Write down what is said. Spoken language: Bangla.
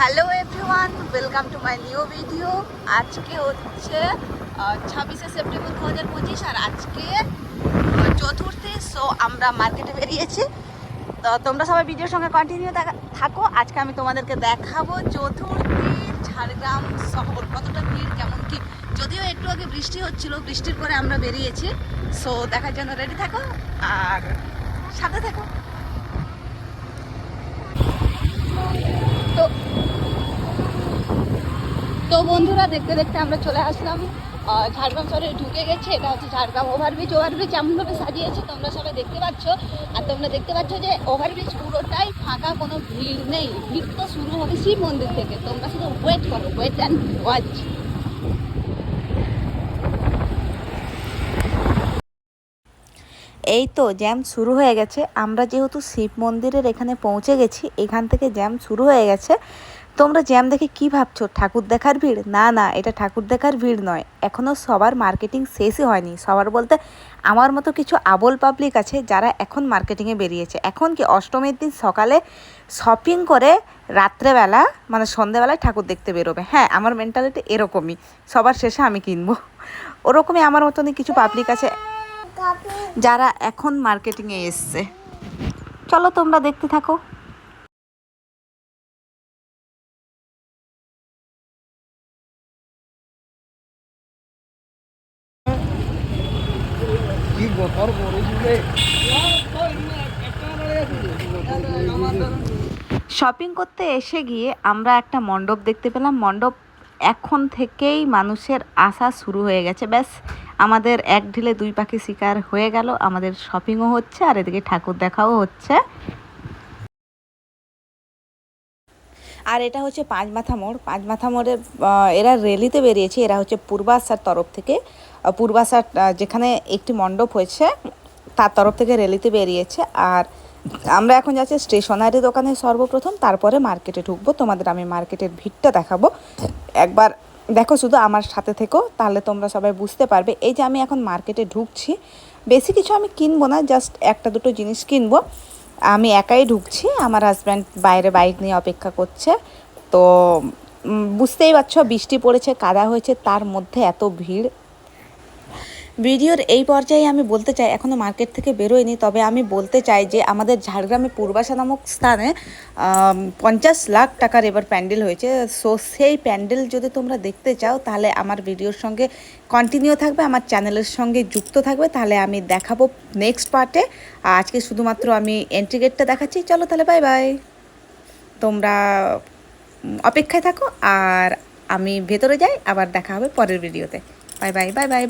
Hello everyone, welcome to my new video. আজকে হচ্ছে 26শে সেপ্টেম্বর 2025 আর আজকে চতুর্থী। সো আমরা মার্কেটে বেরিয়েছি। তো তোমরা সবাই ভিডিওর সঙ্গে কন্টিনিউ থাকো। আজকে আমি তোমাদেরকে দেখাবো চতুর্থীর ঝাড়গ্রাম শহর কতটা ভিড়, কেমন কি। যদিও একটু আগে বৃষ্টি হচ্ছিল, বৃষ্টির পরে আমরা বেরিয়েছি। সো দেখার জন্য রেডি থাকো আর সাথে থাকো। তো বন্ধুরা, দেখতে দেখতে আমরা চলে আসলাম ঝাড়গ্রাম শহরে, ঢুকে গেছে। এটা হচ্ছে ঝাড়গ্রাম ওভারব্রিজ। ওভারব্রিজ এমনভাবে সাজিয়েছে তোমরা সবাই দেখতে পাচ্ছ। আর তোমরা দেখতে পাচ্ছ যে ওভারব্রিজ পুরোটাই ফাঁকা, কোনো ভিড় নেই। ভিড় তো শুরু হবে শিব মন্দির থেকে। তোমরা শুধু ওয়েট করো, ওয়েট অ্যান্ড ওয়াচ। এই তো জ্যাম শুরু হয়ে গেছে। আমরা যেহেতু শিব মন্দিরের এখানে পৌঁছে গেছি, এখান থেকে জ্যাম শুরু হয়ে গেছে। তোমরা জ্যাম দেখে কি ভাবছো, ঠাকুর দেখার ভিড়? না না, এটা ঠাকুর দেখার ভিড় নয়। এখনও সবার মার্কেটিং শেষই হয়নি। সবার বলতে আমার মতো কিছু আবোল পাবলিক আছে যারা এখন মার্কেটিংয়ে বেরিয়েছে। এখন কি অষ্টমীর দিন সকালে শপিং করে রাত্রেবেলা মানে সন্ধেবেলায় ঠাকুর দেখতে বেরোবে। হ্যাঁ, আমার মেন্টালিটি এরকমই, সবার শেষে আমি কিনবো। ওরকমই আমার মতনই কিছু পাবলিক আছে যারা এখন মার্কেটিংয়ে এসছে। চলো তোমরা দেখতে থাকো। শপিং করতে এসে গিয়ে আমরা একটা মণ্ডপ দেখতে পেলাম। মণ্ডপ এখন থেকেই মানুষের আসা শুরু হয়ে গেছে। ব্যাস, আমাদের এক ঢিলে দুই পাখি শিকার হয়ে গেল। আমাদের শপিংও হচ্ছে আর এদিকে ঠাকুর দেখাও হচ্ছে। আর এটা হচ্ছে পাঁচমাথা মোড়। পাঁচমাথা মোড়ে এরা র্যালিতে বেরিয়েছে। এরা হচ্ছে পূর্বাশার তরফ থেকে, পূর্বাশার যেখানে একটি মণ্ডপ হয়েছে তার তরফ থেকে র্যালিতে বেরিয়েছে। আর আমরা এখন যাচ্ছি স্টেশনারি দোকানে সর্বপ্রথম, তারপরে মার্কেটে ঢুকবো। তোমাদের আমি মার্কেটের ভিড়টা দেখাবো। একবার দেখো, শুধু আমার সাথে থেকো, তাহলে তোমরা সবাই বুঝতে পারবে। এই যে আমি এখন মার্কেটে ঢুকছি, বেশি কিছু আমি কিনবো না, জাস্ট একটা দুটো জিনিস কিনবো। আমি একাই ঢুকছি, আমার হাজব্যান্ড বাইরে বাইক নিয়ে অপেক্ষা করছে। তো বুঝতেই পারছো, বৃষ্টি পড়েছে, কাদা হয়েছে, তার মধ্যে এত ভিড়। ভিডিওর এই পর্যায়ে আমি বলতে চাই, এখনও মার্কেট থেকে বেরোয়নি, তবে আমি বলতে চাই যে আমাদের ঝাড়গ্রামে পূর্বাশা নামক স্থানে 50 লাখ টাকার এবার প্যান্ডেল হয়েছে। সো সেই প্যান্ডেল যদি তোমরা দেখতে চাও, তাহলে আমার ভিডিওর সঙ্গে কন্টিনিউ থাকবে, আমার চ্যানেলের সঙ্গে যুক্ত থাকবে, তাহলে আমি দেখাবো নেক্সট পার্টে। আজকে শুধুমাত্র আমি এন্ট্রি গেটটা দেখাচ্ছি। চলো তাহলে, বাই বাই। তোমরা অপেক্ষায় থাকো আর আমি ভেতরে যাই, আবার দেখা হবে পরের ভিডিওতে। Bye bye bye bye bye.